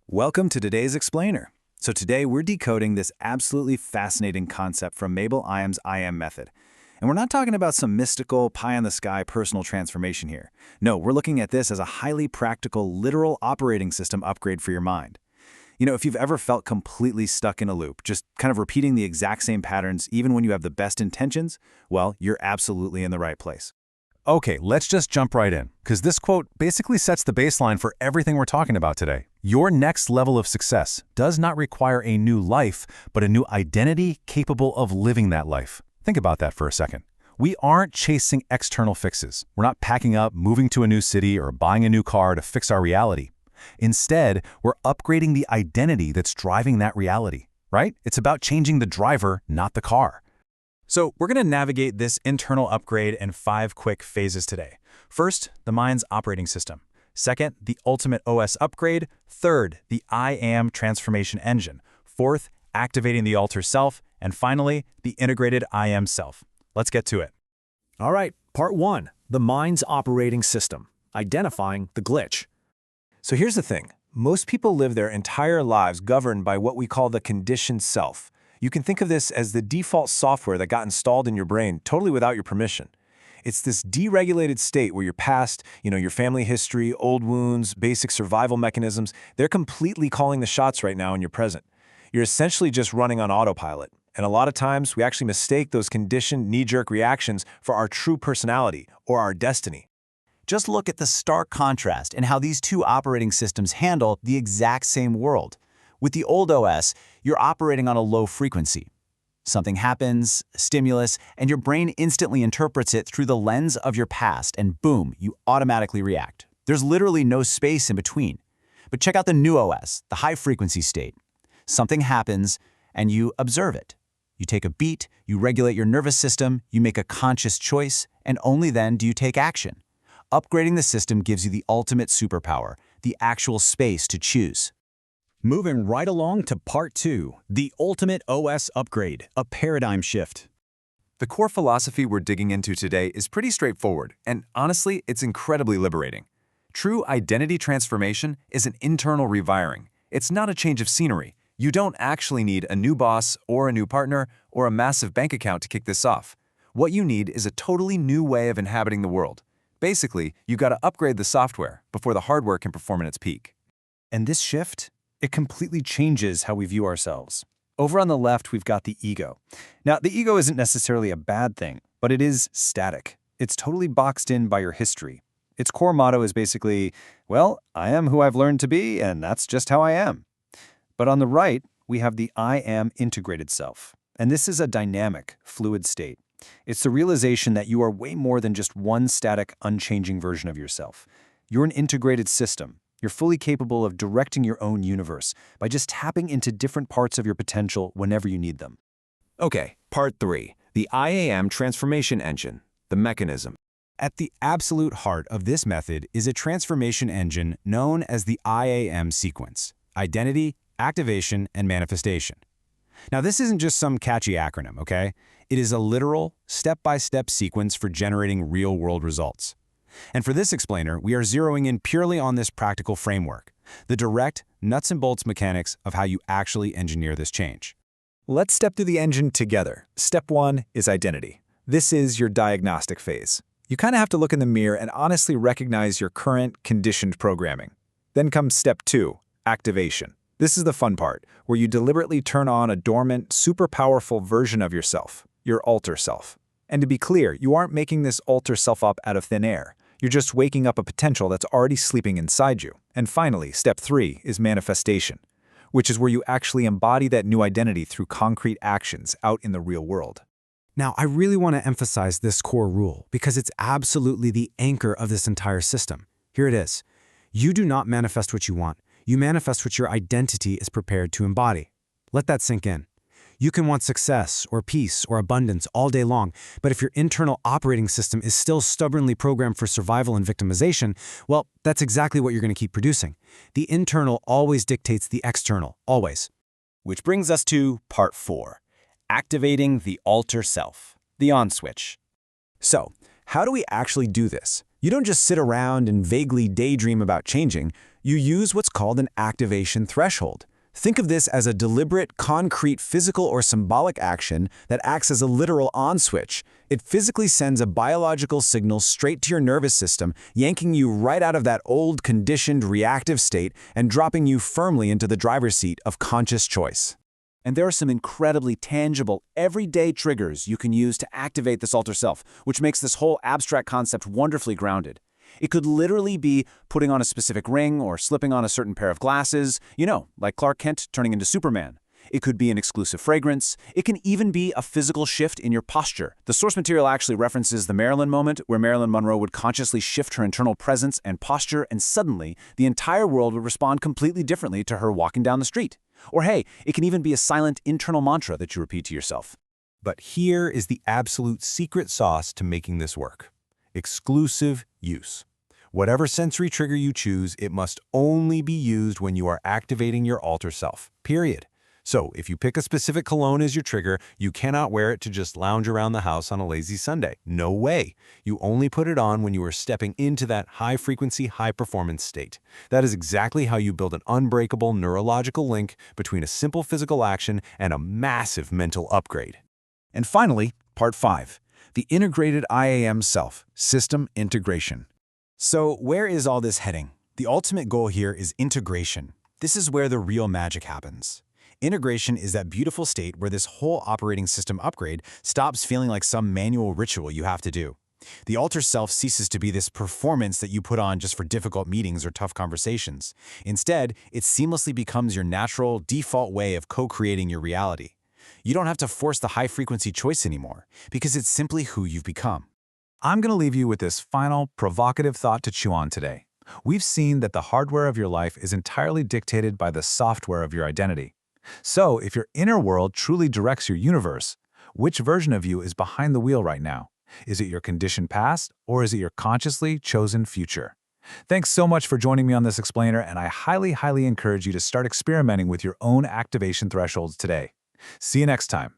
Welcome to today's Explainer. So today we're decoding this absolutely fascinating concept from Mabel Iam's IM method. And we're not talking about some mystical, pie-in-the-sky personal transformation here. No, we're looking at this as a highly practical, literal operating system upgrade for your mind. You know, if you've ever felt completely stuck in a loop, just kind of repeating the exact same patterns even when you have the best intentions, well, you're absolutely in the right place. Okay, let's just jump right in, because this quote basically sets the baseline for everything we're talking about today. Your next level of success does not require a new life, but a new identity capable of living that life. Think about that for a second. We aren't chasing external fixes. We're not packing up, moving to a new city, or buying a new car to fix our reality. Instead, we're upgrading the identity that's driving that reality, right? It's about changing the driver, not the car. So we're going to navigate this internal upgrade in 5 quick phases today. First, the mind's operating system. Second, the ultimate OS upgrade. Third, the I Am transformation engine. Fourth, activating the alter self. And finally, the integrated I Am self. Let's get to it. All right, part 1, the mind's operating system, identifying the glitch. So here's the thing. Most people live their entire lives governed by what we call the conditioned self. You can think of this as the default software that got installed in your brain totally without your permission. It's this deregulated state where your past, your family history, old wounds, basic survival mechanisms, they're completely calling the shots right now in your present. You're essentially just running on autopilot. And a lot of times, we actually mistake those conditioned knee-jerk reactions for our true personality or our destiny. Just look at the stark contrast in how these two operating systems handle the exact same world. With the old OS, you're operating on a low frequency. Something happens, stimulus, and your brain instantly interprets it through the lens of your past, and boom, you automatically react. There's literally no space in between. But check out the new OS, the high-frequency state. Something happens, and you observe it. You take a beat, you regulate your nervous system, you make a conscious choice, and only then do you take action. Upgrading the system gives you the ultimate superpower, the actual space to choose. Moving right along to part 2, the ultimate OS upgrade, a paradigm shift. The core philosophy we're digging into today is pretty straightforward, and honestly, it's incredibly liberating. True identity transformation is an internal rewiring. It's not a change of scenery. You don't actually need a new boss or a new partner or a massive bank account to kick this off. What you need is a totally new way of inhabiting the world. Basically, you gotta upgrade the software before the hardware can perform at its peak. And this shift, it completely changes how we view ourselves. Over on the left, we've got the ego. Now, the ego isn't necessarily a bad thing, but it is static. It's totally boxed in by your history. Its core motto is basically, well, I am who I've learned to be, and that's just how I am. But on the right, we have the I Am integrated self. And this is a dynamic, fluid state. It's the realization that you are way more than just one static, unchanging version of yourself. You're an integrated system. You're fully capable of directing your own universe by just tapping into different parts of your potential whenever you need them. Okay, part 3, the IAM transformation engine, the mechanism. At the absolute heart of this method is a transformation engine known as the IAM sequence: identity, activation, and manifestation. Now, this isn't just some catchy acronym, okay? It is a literal, step-by-step sequence for generating real-world results. And for this explainer, we are zeroing in purely on this practical framework, the direct, nuts and bolts mechanics of how you actually engineer this change. Let's step through the engine together. Step 1 is identity. This is your diagnostic phase. You kind of have to look in the mirror and honestly recognize your current conditioned programming. Then comes step 2, activation. This is the fun part, where you deliberately turn on a dormant, super powerful version of yourself, your alter self. And to be clear, you aren't making this alter self up out of thin air. You're just waking up a potential that's already sleeping inside you. And finally, step 3 is manifestation, which is where you actually embody that new identity through concrete actions out in the real world. Now, I really want to emphasize this core rule because it's absolutely the anchor of this entire system. Here it is. You do not manifest what you want. You manifest what your identity is prepared to embody. Let that sink in. You can want success or peace or abundance all day long, but if your internal operating system is still stubbornly programmed for survival and victimization, well, that's exactly what you're going to keep producing. The internal always dictates the external, always. Which brings us to part 4, activating the alter self, the on switch. So, how do we actually do this? You don't just sit around and vaguely daydream about changing, you use what's called an activation threshold. Think of this as a deliberate, concrete physical or symbolic action that acts as a literal on switch. It physically sends a biological signal straight to your nervous system, yanking you right out of that old, conditioned, reactive state and dropping you firmly into the driver's seat of conscious choice. And there are some incredibly tangible, everyday triggers you can use to activate this alter self, which makes this whole abstract concept wonderfully grounded. It could literally be putting on a specific ring or slipping on a certain pair of glasses, like Clark Kent turning into Superman. It could be an exclusive fragrance. It can even be a physical shift in your posture. The source material actually references the Marilyn moment, where Marilyn Monroe would consciously shift her internal presence and posture, and suddenly, the entire world would respond completely differently to her walking down the street. Or hey, it can even be a silent internal mantra that you repeat to yourself. But here is the absolute secret sauce to making this work. Exclusive use. Whatever sensory trigger you choose, it must only be used when you are activating your alter self, period. So if you pick a specific cologne as your trigger, you cannot wear it to just lounge around the house on a lazy Sunday. No way. You only put it on when you are stepping into that high-frequency, high-performance state. That is exactly how you build an unbreakable neurological link between a simple physical action and a massive mental upgrade. And finally, part 5, the integrated IAM self, system integration. So where is all this heading? The ultimate goal here is integration. This is where the real magic happens. Integration is that beautiful state where this whole operating system upgrade stops feeling like some manual ritual you have to do. The alter self ceases to be this performance that you put on just for difficult meetings or tough conversations. Instead, it seamlessly becomes your natural, default way of co-creating your reality. You don't have to force the high-frequency choice anymore, because it's simply who you've become. I'm going to leave you with this final, provocative thought to chew on today. We've seen that the hardware of your life is entirely dictated by the software of your identity. So, if your inner world truly directs your universe, which version of you is behind the wheel right now? Is it your conditioned past, or is it your consciously chosen future? Thanks so much for joining me on this explainer, and I highly encourage you to start experimenting with your own activation thresholds today. See you next time.